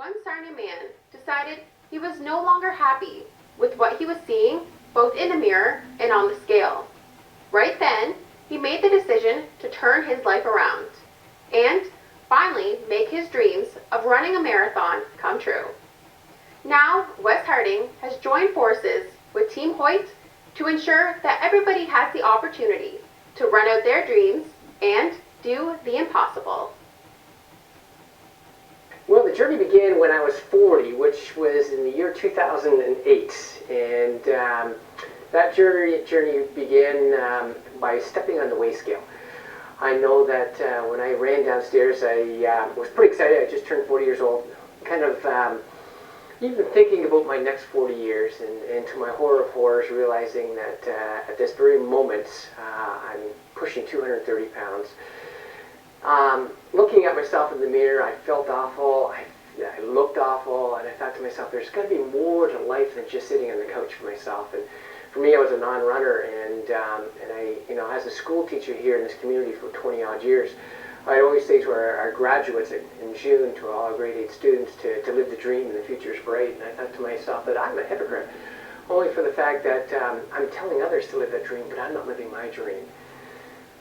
One Sarnia man decided he was no longer happy with what he was seeing both in the mirror and on the scale. Right then, he made the decision to turn his life around and finally make his dreams of running a marathon come true. Now, West Harding has joined forces with Team Hoyt to ensure that everybody has the opportunity to run out their dreams and do the impossible. Well, the journey began when I was 40, which was in the year 2008, and that journey began by stepping on the weigh scale. I know that when I ran downstairs, I was pretty excited. I just turned 40 years old, kind of even thinking about my next 40 years, and to my horror of horrors, realizing that at this very moment, I'm pushing 230 pounds. Looking at myself in the mirror, I felt awful, I looked awful, and I thought to myself, there's got to be more to life than just sitting on the couch for myself. And for me, I was a non-runner, and I, as a school teacher here in this community for 20 odd years, I'd always say to our graduates in June, to all our grade 8 students, to live the dream and the future is bright. And I thought to myself that I'm a hypocrite, only for the fact that I'm telling others to live that dream, but I'm not living my dream.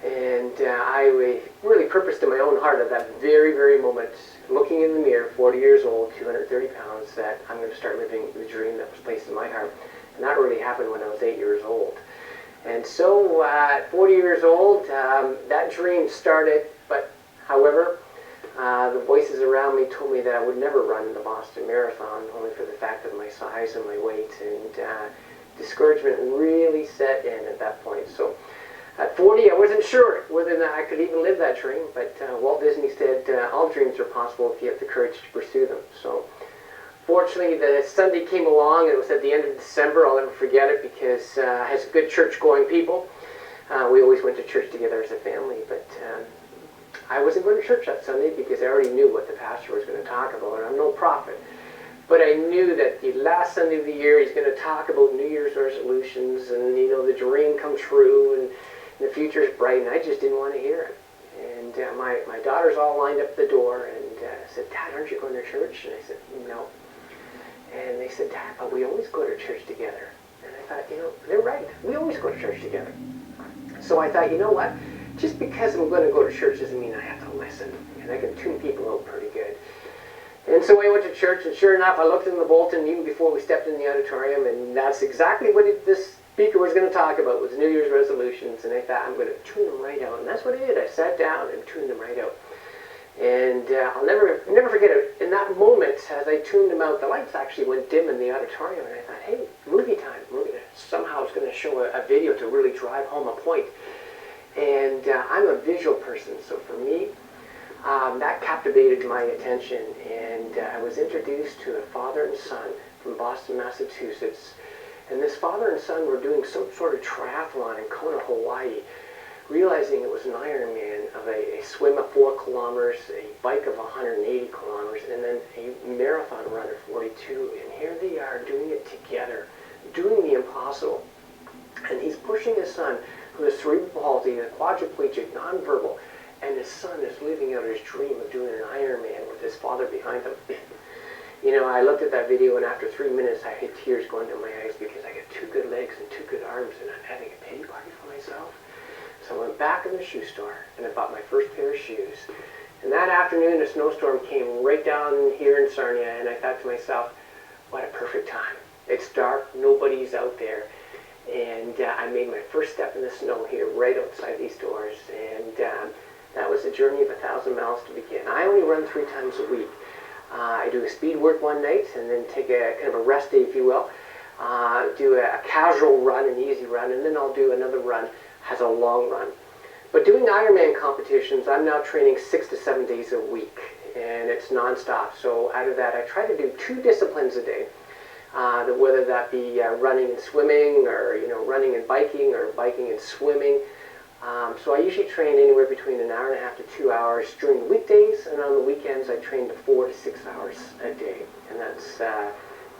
And I really purposed in my own heart at that very, very moment, looking in the mirror, 40 years old, 230 pounds, that I'm going to start living the dream that was placed in my heart. And that really happened when I was 8 years old. And so at 40 years old, that dream started, but however, the voices around me told me that I would never run the Boston Marathon, only for the fact of my size and my weight, and discouragement really set in at that point. So at 40, I wasn't sure whether or not I could even live that dream, but Walt Disney said all dreams are possible if you have the courage to pursue them. So fortunately, the Sunday came along, and it was at the end of December. I'll never forget it because as good church-going people, we always went to church together as a family, but I wasn't going to church that Sunday because I already knew what the pastor was going to talk about, and I'm no prophet. But I knew that the last Sunday of the year, he's going to talk about New Year's resolutions and, the dream come true, and the future is bright, and I just didn't want to hear it. And my daughters all lined up at the door and said, "Dad, aren't you going to church?" And I said, "No." And they said, "Dad, but we always go to church together." And I thought, they're right. We always go to church together. So I thought, you know what? Just because I'm going to go to church doesn't mean I have to listen. And I can tune people out pretty good. And so I went to church, and sure enough, I looked in the bulletin even before we stepped in the auditorium, and that's exactly what this speaker was going to talk about, was New Year's resolutions. And I thought, I'm going to tune them right out. And that's what I did. I sat down and tuned them right out. And I'll never forget it. In that moment, as I tuned them out, the lights actually went dim in the auditorium, and I thought, hey, movie time. Somehow it's going to show a video to really drive home a point. And I'm a visual person, so for me, that captivated my attention. And I was introduced to a father and son from Boston, Massachusetts. And this father and son were doing some sort of triathlon in Kona, Hawaii, realizing it was an Ironman of a swim of 4 kilometers, a bike of 180 kilometers, and then a marathon run of 42. And here they are doing it together, doing the impossible. And he's pushing his son, who is cerebral palsy, a quadriplegic, nonverbal, and his son is living out his dream of doing an Ironman with his father behind him. I looked at that video, and after 3 minutes, I had tears going down my eyes because I got 2 good legs and 2 good arms, and I'm having a pity party for myself. So I went back in the shoe store, and I bought my first pair of shoes. And that afternoon, a snowstorm came right down here in Sarnia, and I thought to myself, what a perfect time. It's dark, nobody's out there. And I made my first step in the snow here right outside these doors. And that was a journey of 1,000 miles to begin. I only run 3 times a week. I do a speed work one night and then take a kind of a rest day, if you will. Do a casual run, an easy run, and then I'll do another run as a long run. But doing Ironman competitions, I'm now training 6 to 7 days a week, and it's nonstop. So out of that, I try to do 2 disciplines a day. Whether that be running and swimming, or running and biking, or biking and swimming. So I usually train anywhere between an hour and a half to 2 hours during the weekdays, and on the weekends I train to 4 to 6 hours a day. And that's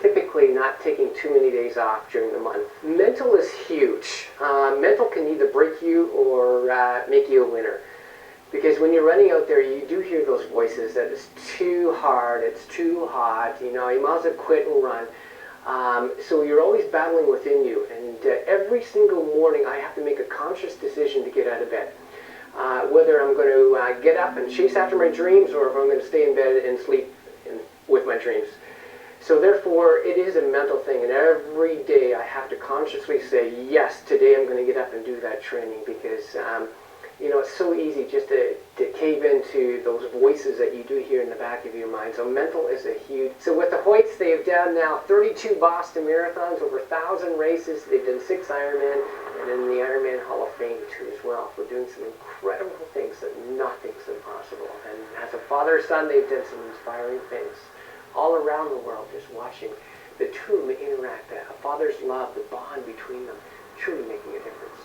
typically not taking too many days off during the month. Mental is huge. Mental can either break you or make you a winner. Because when you're running out there, you do hear those voices that it's too hard, it's too hot, you know, you might as well quit and run. So you're always battling within you. And every single morning I have to make a conscious decision to get out of bed. Whether I'm going to get up and chase after my dreams or if I'm going to stay in bed and sleep with my dreams. So therefore, it is a mental thing, and every day I have to consciously say, yes, today I'm going to get up and do that training, because you know, it's so easy just to cave into those voices that you do hear in the back of your mind. So mental is a huge... So with the Hoyts, they've done now 32 Boston Marathons, over 1,000 races. They've done 6 Ironman, and in the Ironman Hall of Fame too as well, for doing some incredible things that nothing's impossible. And as a father-son, they've done some inspiring things all around the world, just watching the two of them interact, a father's love, the bond between them, truly making a difference.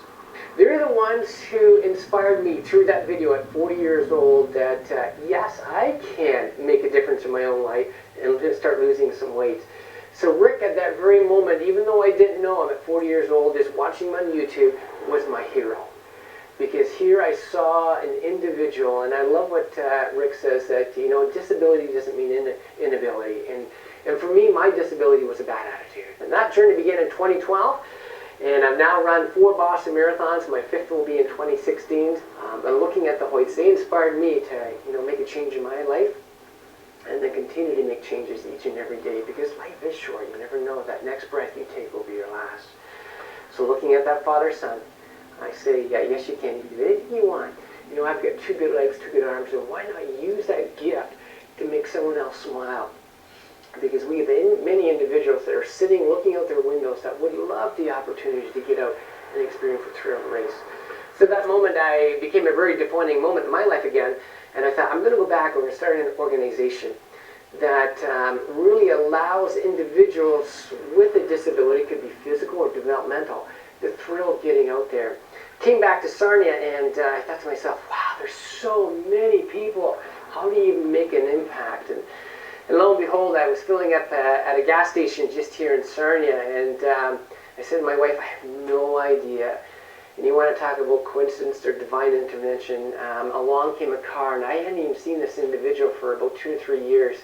They're the ones who inspired me through that video at 40 years old that, yes, I can make a difference in my own life and start losing some weight. So Rick, at that very moment, even though I didn't know him at 40 years old, just watching him on YouTube, was my hero. Because here I saw an individual, and I love what Rick says, that, you know, disability doesn't mean inability. And for me, my disability was a bad attitude. And that journey began in 2012, and I've now run 4 Boston Marathons. My 5th will be in 2016. But looking at the Hoyts, they inspired me to, you know, make a change in my life, and then continue to make changes each and every day, because life is short. You never know, that next breath you take will be your last. So looking at that father-son, I say, yeah, yes, you can. You can do anything you want. You know, I've got 2 good legs, 2 good arms, so why not use that gift to make someone else smile? Because we have many individuals that are sitting, looking out their windows, that would love the opportunity to get out and experience a thrill of a race. So that moment became a very defining moment in my life again, and I thought, I'm going to go back and we're going to start an organization that really allows individuals with a disability, it could be physical or developmental, the thrill of getting out there. Came back to Sarnia, and I thought to myself, wow, there's so many people. How do you make an impact? And lo and behold, I was filling up at a gas station just here in Sarnia, and I said to my wife, I have no idea. And you want to talk about coincidence or divine intervention, along came a car, and I hadn't even seen this individual for about 2 to 3 years.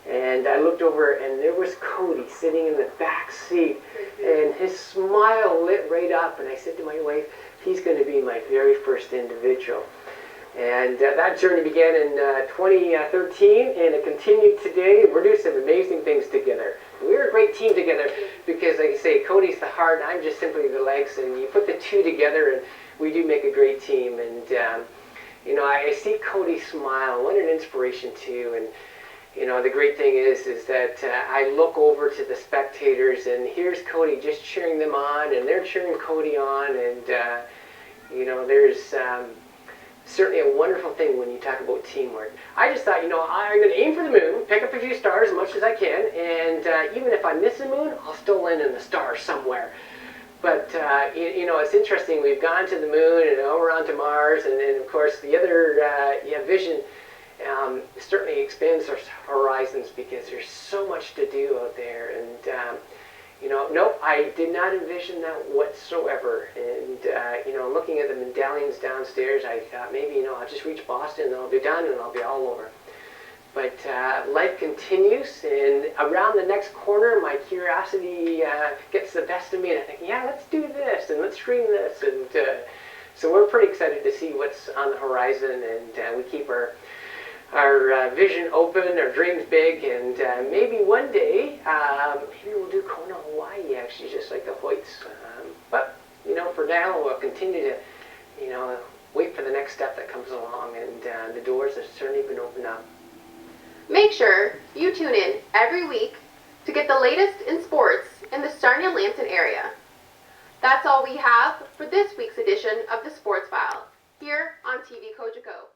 And I looked over, and there was Cody sitting in the back seat, and his smile lit right up, and I said to my wife, he's going to be my very first individual. And that journey began in 2013, and it continued today. We're doing some amazing things together. We're a great team together because, like I say, Cody's the heart, and I'm just simply the legs, and you put the two together, and we do make a great team. And, you know, I see Cody smile. What an inspiration, too. And, you know, the great thing is that I look over to the spectators, and here's Cody just cheering them on, and they're cheering Cody on, and, you know, there's certainly a wonderful thing when you talk about teamwork. I just thought, you know, I'm going to aim for the moon, pick up a few stars as much as I can, and even if I miss the moon, I'll still land in the stars somewhere. But, you know, it's interesting. We've gone to the moon, and now we're on to Mars, and then, of course, the other vision certainly expands our horizons because there's so much to do out there. And, you know, nope, I did not envision that whatsoever. And, you know, looking at the medallions downstairs, I thought maybe, you know, I'll just reach Boston and I'll be done and I'll be all over. But life continues, and around the next corner, my curiosity gets the best of me, and I think, yeah, let's do this, and let's stream this. And so we're pretty excited to see what's on the horizon, and we keep our vision open, our dreams big, and maybe one day, maybe we'll do Kona, Hawaii, actually, just like the Hoyts. But, you know, for now, we'll continue to, you know, wait for the next step that comes along, and the doors have certainly been opened up. Make sure you tune in every week to get the latest in sports in the Sarnia-Lambton area. That's all we have for this week's edition of the Sports File, here on TV Cogeco.